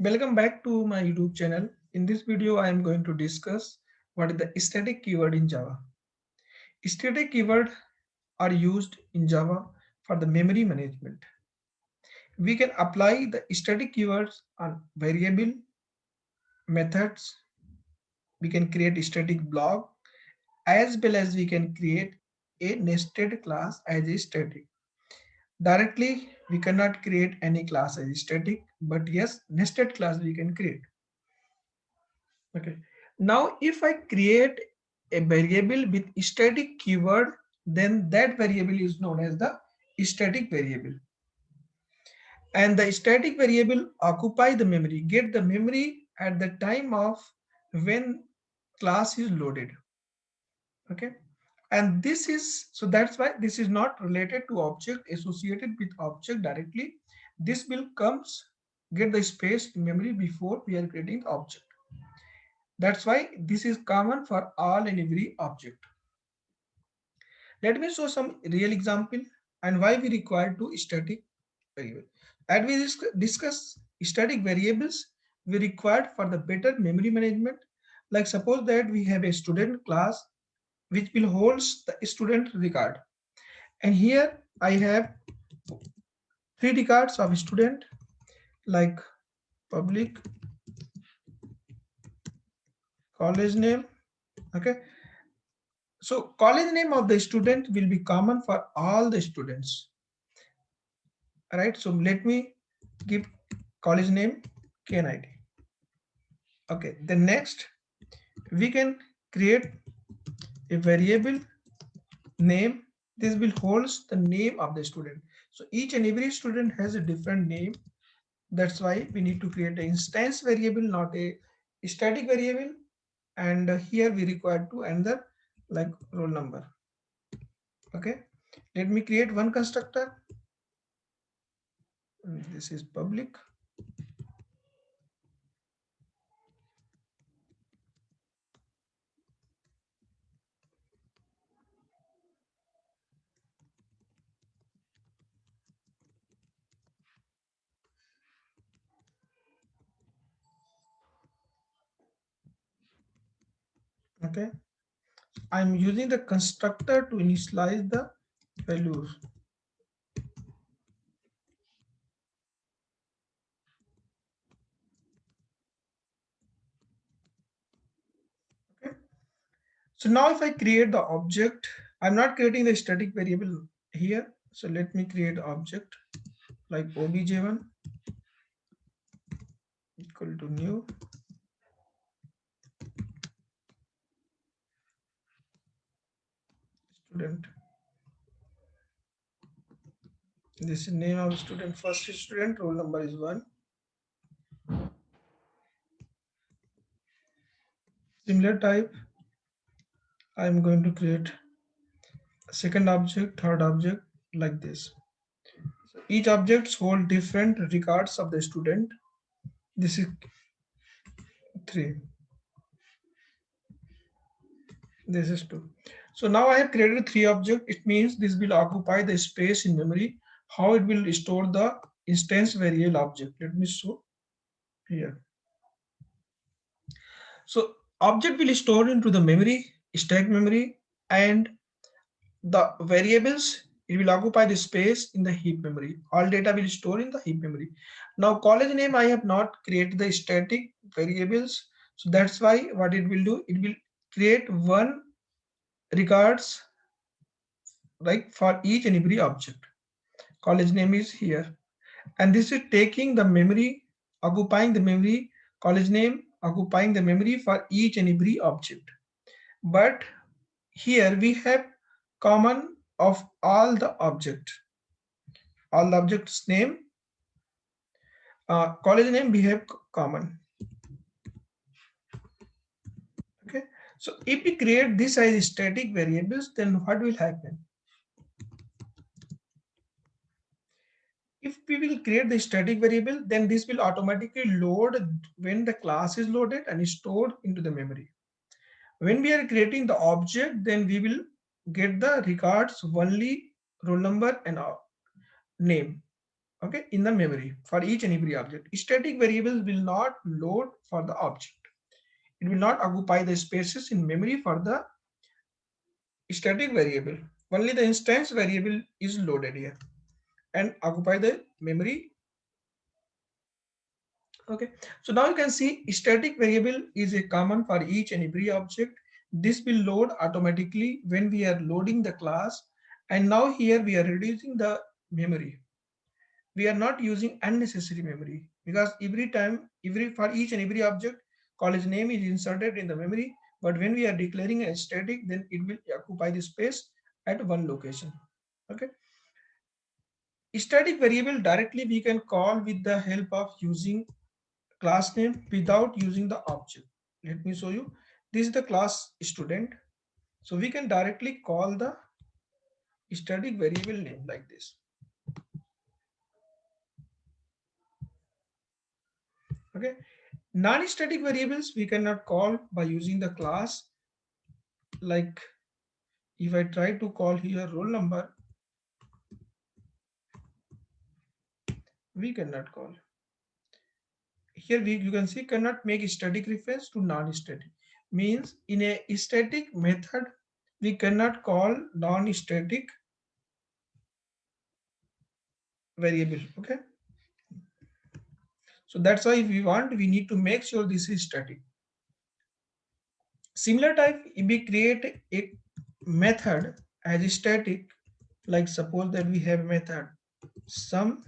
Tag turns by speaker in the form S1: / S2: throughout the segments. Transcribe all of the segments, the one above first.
S1: Welcome back to my YouTube channel. In this video, I am going to discuss what is the static keyword in Java. Static keywords are used in Java for the memory management. We can apply the static keywords on variable methods. We can create a static block as well as we can create a nested class as a static. Directly, we cannot create any class as a static, but yes, nested class we can create. Okay. Now, if I create a variable with static keyword, then that variable is known as the static variable. And the static variable occupy the memory, get the memory at the time of when class is loaded. Okay. And this is, so that's why this is not related to object associated with object directly. This will comes get the space in memory before we are creating object. That's why this is common for all and every object. Let me show some real example and why we require two static variables. As we discuss static variables, we required for the better memory management. Like suppose that we have a student class which will hold the student record. And here I have three records of student like public, college name. Okay. So college name of the student will be common for all the students. Right. So let me give college name KNIT. Okay. Then next we can create a variable name. This will holds the name of the student. So each and every student has a different name. That's why we need to create an instance variable, not a static variable. And here we require to enter like roll number. Okay. Let me create one constructor. This is public. Okay. I'm using the constructor to initialize the values. Okay. So now if I create the object, I'm not creating the static variable here. So let me create object like obj1 equal to new student. This is name of student, first student, roll number is 1. Similar type, I'm going to create a second object, third object like this. So each objects hold different records of the student. This is 3. This is 2. So now I have created 3 objects. It means this will occupy the space in memory. How it will store the instance variable object? Let me show here. So object will store into the memory, stack memory, and the variables, it will occupy the space in the heap memory. All data will store in the heap memory. Now college name, I have not created the static variables. So that's why what it will do, it will create one records like for each and every object. College name is here. And this is taking the memory, occupying the memory, college name, occupying the memory for each and every object. But here we have common of all the object, all the objects name, college name we have common. Okay. So if we create this as static variables, then what will happen? If we will create the static variable, then this will automatically load when the class is loaded and is stored into the memory. When we are creating the object, then we will get the records only roll number and name. okay, in the memory for each and every object. Static variables will not load for the object. It will not occupy the spaces in memory for the static variable. Only the instance variable is loaded here and occupy the memory. Okay, so now you can see static variable is a common for each and every object. This will load automatically when we are loading the class, and now here we are reducing the memory. We are not using unnecessary memory because every time, every for each and every object, college name is inserted in the memory. But when we are declaring a static, then it will occupy the space at one location. Okay, static variable directly we can call with the help of using class name without using the object. Let me show you. This is the class student. So we can directly call the static variable name like this. Okay. Non-static variables we cannot call by using the class. Like if I try to call here roll number, we cannot call. Here you can see cannot make static reference to non-static. Means in a static method, we cannot call non-static variable. Okay. So that's why if we want, we need to make sure this is static. Similar type, if we create a method as static, like suppose that we have method sum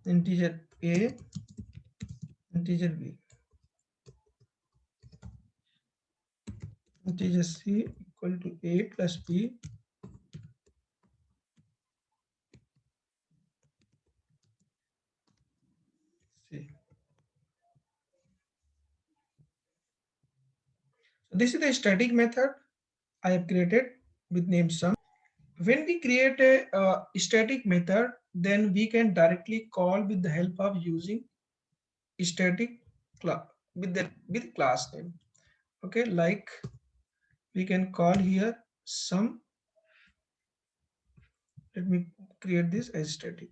S1: integer a integer b integer c equal to a plus b. C. So this is the static method I have created with name sum. When we create a static method, then we can directly call with the help of using static class with class name. Okay, like we can call here sum. Let me create this as static.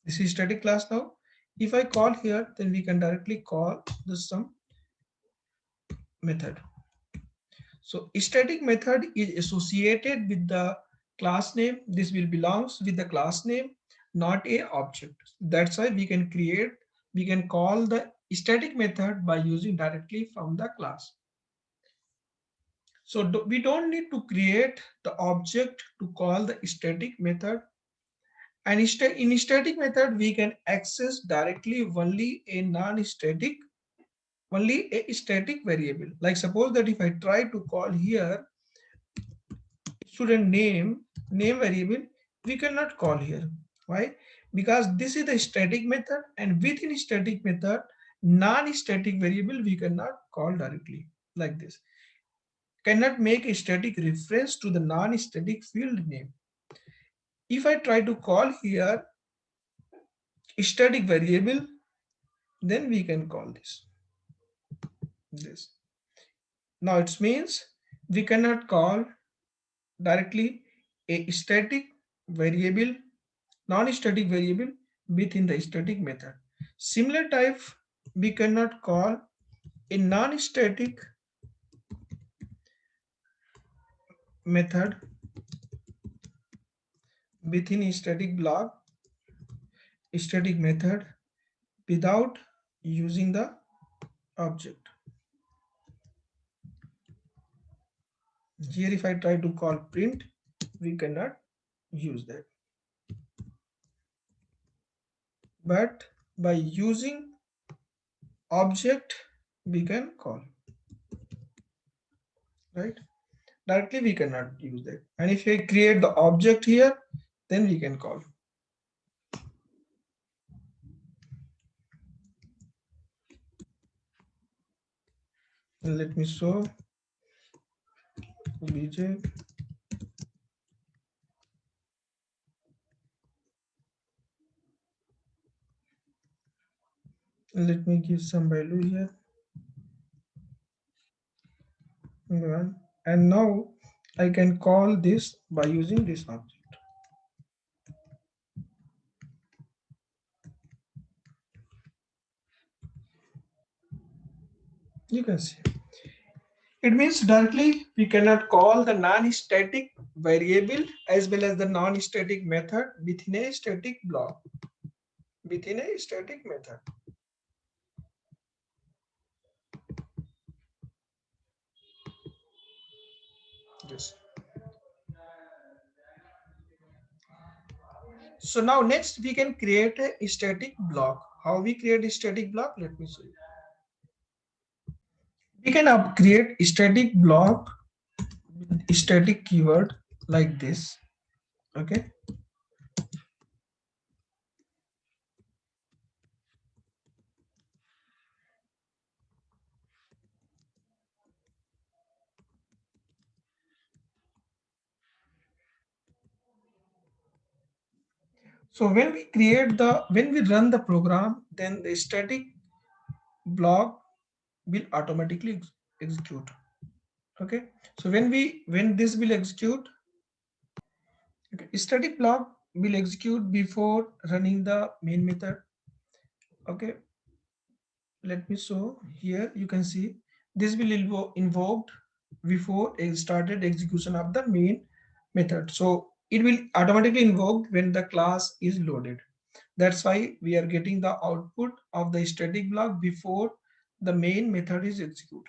S1: This is static class now. If I call here, then we can directly call the sum method. So static method is associated with the class name. This will belongs with the class name, not a object. That's why we can call the static method by using directly from the class. So we don't need to create the object to call the static method. And in static method, we can access directly only a non-static, only a static variable. Like suppose that if I try to call here student name variable, we cannot call here. Why? Because this is the static method, and within static method, non-static variable we cannot call directly like this. Cannot make a static reference to the non-static field name. If I try to call here static variable, then we can call this. Now it means we cannot call directly a static variable, non-static variable within the static method. Similar type, we cannot call a non-static method within a static block, static method without using the object. Here if I try to call print, we cannot use that. But by using object, we can call, right? Directly we cannot use that. And if I create the object here, then we can call. Let me show bj. Let me give some value here. And now I can call this by using this object. You can see. It means directly we cannot call the non-static variable as well as the non-static method within a static block. Within a static method. Yes. So now next we can create a static block. How we create a static block? Let me show you. We can create a static block with static keyword like this. Okay. So when we run the program, then the static block will automatically execute. Okay. So when this will execute, okay, static block will execute before running the main method. Okay. Let me show here. You can see this will invoked before it started execution of the main method. So it will automatically invoked when the class is loaded. That's why we are getting the output of the static block before the main method is executed.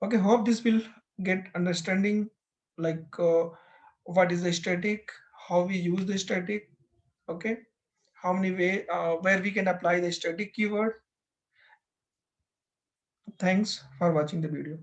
S1: Okay, hope this will get understanding, like what is the static, how we use the static. Okay, how many way where we can apply the static keyword. Thanks for watching the video.